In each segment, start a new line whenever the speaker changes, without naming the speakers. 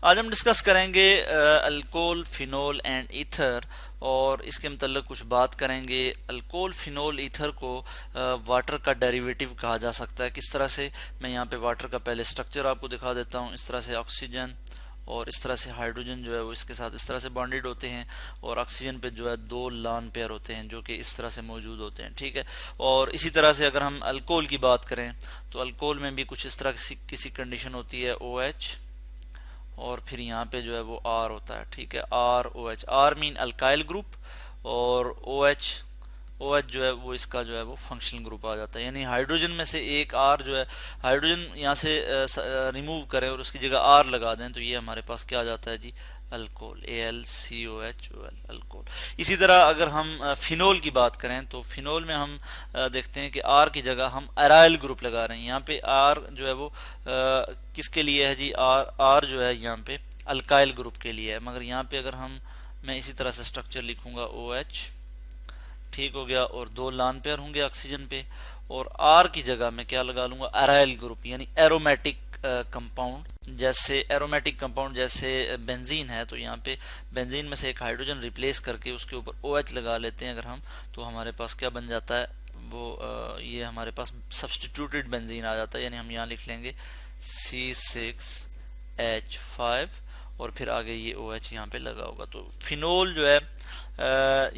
आज हम डिस्कस करेंगे अल्कोहल, फिनोल एंड ईथर और इसके मतलब कुछ बात करेंगे। अल्कोहल, फिनोल, ईथर को वाटर का डेरिवेटिव कहा जा सकता है। किस तरह से, मैं यहाँ पे वाटर का पहले स्ट्रक्चर आपको दिखा देता हूँ। इस तरह से ऑक्सीजन और इस तरह से हाइड्रोजन जो है वो इसके साथ इस तरह से बॉन्डेड होते हैं और ऑक्सीजन पे जो है दो लोन पेयर होते हैं जो कि इस तरह से मौजूद होते हैं, ठीक है। और इसी तरह से अगर हम अल्कोहल की बात करें तो अल्कोहल में भी कुछ इस तरह किसी कंडीशन होती है, OH और फिर यहाँ पे जो है वो R होता है, ठीक है। ROH, R mean alkyl group और OH जो है वो इसका जो है वो फंक्शनल ग्रुप आ जाता है। यानी हाइड्रोजन में से एक R जो है, हाइड्रोजन यहाँ से रिमूव करें और उसकी जगह R लगा दें तो ये हमारे पास क्या आ जाता है जी, अल्कोहल, AlCOHOL, अल्कोहल। इसी तरह अगर हम फिनोल की बात करें तो फिनोल में हम देखते हैं कि R की जगह हम अराइल ग्रुप लगा रहे हैं। यहाँ पे R जो है वो किसके लिए है जी, R जो है यहाँ पे अल्काइल ग्रुप के लिए है। मगर यहाँ पे अगर मैं इसी तरह से स्ट्रक्चर लिखूंगा, OH, ठीक हो गया, और दो लान पेयर होंगे ऑक्सीजन पे, और R की जगह मैं क्या लगा लूंगा, अराइल ग्रुप यानी एरोमेटिक कंपाउंड। जैसे एरोमेटिक कंपाउंड जैसे बेंजीन है तो यहाँ पे बेंजीन में से एक हाइड्रोजन रिप्लेस करके उसके ऊपर OH लगा लेते हैं अगर हम, तो हमारे पास क्या बन जाता है वो ये हमारे पास सब्स्टिट्यूटेड बेंजीन आ जाता है। यानी हम यहाँ लिख लेंगे C6H5 और फिर आगे ये OH यहाँ पे लगा होगा। तो फिनोल जो है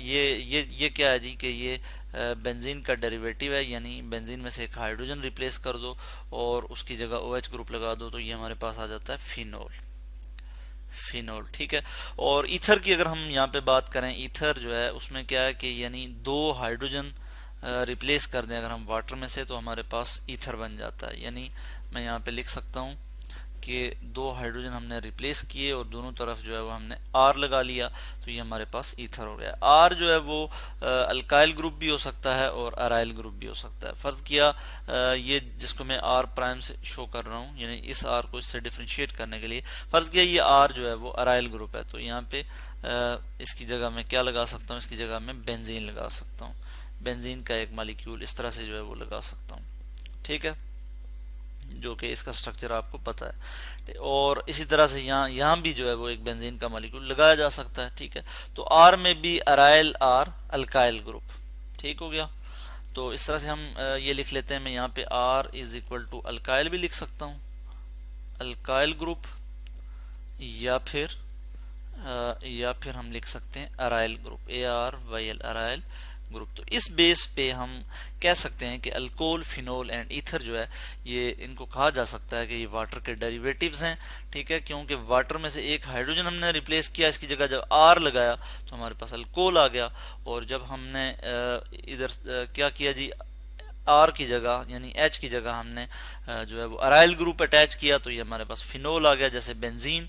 ये क्या है जी कि ये बेंजीन का डेरिवेटिव है। यानी बेंजीन में से एक हाइड्रोजन रिप्लेस कर दो और उसकी जगह OH ग्रुप लगा दो तो ये हमारे पास आ जाता है फिनोल, ठीक है। और ईथर की अगर हम यहाँ पे बात करें, ईथर जो है उसमें क्या है कि यानी दो हाइड्रोजन रिप्लेस कर दें अगर हम वाटर में से तो हमारे पास ईथर बन जाता है। यानी मैं यहाँ पे लिख सकता हूँ कि दो हाइड्रोजन हमने रिप्लेस किए और दोनों तरफ जो है वो हमने R लगा लिया तो ये हमारे पास ईथर हो गया। R जो है वो अल्काइल ग्रुप भी हो सकता है और अराइल ग्रुप भी हो सकता है। फर्ज किया ये जिसको मैं R प्राइम से शो कर रहा हूँ, यानी इस R को इससे डिफ्रेंशिएट करने के लिए फर्ज किया ये R जो है वो अराइल ग्रुप है तो यहाँ पे इसकी जगह मैं क्या लगा सकता हूँ, इसकी जगह मैं बेंजीन लगा सकता हूँ। बेंजीन का एक मॉलिक्यूल इस तरह से जो है वो लगा सकता हूँ, ठीक है, जो कि इसका स्ट्रक्चर आपको पता है। और इसी तरह से यहाँ भी जो है वो एक बेंजीन का मॉलिक्यूल लगाया जा सकता है, ठीक है। तो R में भी अराइल R अल्काइल ग्रुप, ठीक हो गया। तो इस तरह से हम ये लिख लेते हैं, मैं यहाँ पे R is equal to alkyl भी लिख सकता हूँ, अल्काइल ग्रुप, या फिर हम लिख सकते हैं aryl group, ARYL, aryl group. तो इस बेस पे हम कह सकते हैं कि अल्कोहल, फिनोल एंड ईथर जो है ये इनको कहा जा सकता है कि ये वाटर के डेरिवेटिव्स हैं, ठीक है। क्योंकि वाटर में से एक हाइड्रोजन हमने रिप्लेस किया, इसकी जगह जब R लगाया तो हमारे पास अल्कोहल आ गया। और जब हमने इधर क्या किया जी, R की जगह यानी H की जगह हमने जो है वो अराइल ग्रुप अटैच किया तो ये हमारे पास फिनोल आ गया। जैसे बेंजीन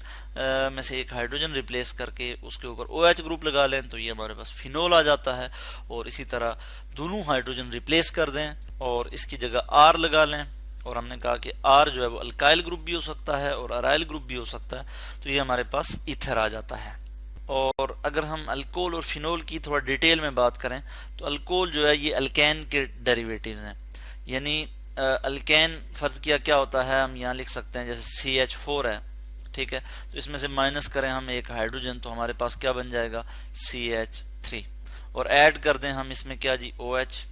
में से एक हाइड्रोजन रिप्लेस करके उसके ऊपर OH ग्रुप लगा लें तो ये हमारे पास फिनोल आ जाता है। और इसी तरह दोनों हाइड्रोजन रिप्लेस कर दें और इसकी जगह R लगा लें, और हमने कहा कि R जो है वो अल्काइल ग्रुप भी हो सकता है और अराइल ग्रुप भी हो सकता है तो ये हमारे पास ईथर आ जाता है। और अगर हम अल्कोहल और फिनोल की थोड़ा डिटेल में बात करें तो अल्कोहल जो है ये अल्केन के डेरिवेटिव्स हैं। यानी अल्केन फर्ज किया क्या होता है, हम यहाँ लिख सकते हैं जैसे CH4 है, ठीक है। तो इसमें से माइनस करें हम एक हाइड्रोजन तो हमारे पास क्या बन जाएगा, CH3, और ऐड कर दें हम इसमें क्या जी, OH,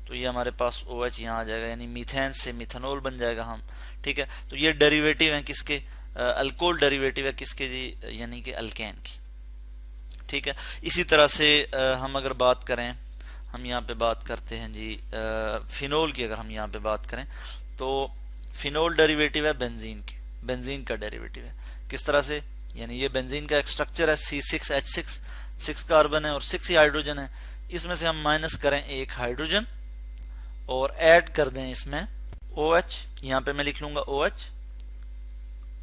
तो ये हमारे पास OH यहाँ आ जाएगा। यानी मीथेन से मिथेनॉल बन जाएगा हम, ठीक है। तो ये डेरिवेटिव हैं किसके, अल्कोहल डेरिवेटिव है किसके जी, यानी कि अल्केन की, ठीक है। इसी तरह से हम अगर बात करें, हम यहाँ पे बात करते हैं जी फिनोल की। अगर हम यहाँ पे बात करें तो फिनोल डेरिवेटिव है बेंजीन के, बेंजीन का डेरिवेटिव है। किस तरह से, यानी ये बेंजीन का एक स्ट्रक्चर है C6H6, 6 कार्बन है और 6 ही हाइड्रोजन है। इसमें से हम माइनस करें एक हाइड्रोजन और ऐड कर दें इसमें OH, यहाँ पे मैं लिख लूंगा OH,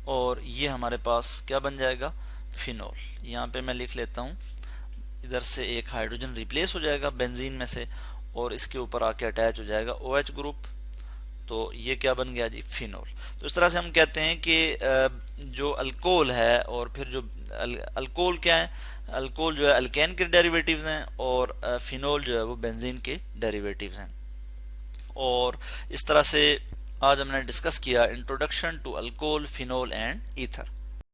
और ये हमारे पास क्या बन जाएगा, फिनोल। यहाँ पे मैं लिख लेता हूँ, इधर से एक हाइड्रोजन रिप्लेस हो जाएगा बेंजीन में से और इसके ऊपर आके अटैच हो जाएगा OH ग्रुप, तो ये क्या बन गया जी, फिनोल। तो इस तरह से हम कहते हैं कि जो अल्कोहल है और फिर जो अल्कोहल क्या है, अल्कोहल जो है अल्केन के डेरिवेटिव्स हैं और फिनोल जो है वो बेंजीन के डेरिवेटिव्स हैं। और इस तरह से आज हमने डिस्कस किया introduction to alcohol, phenol and ether.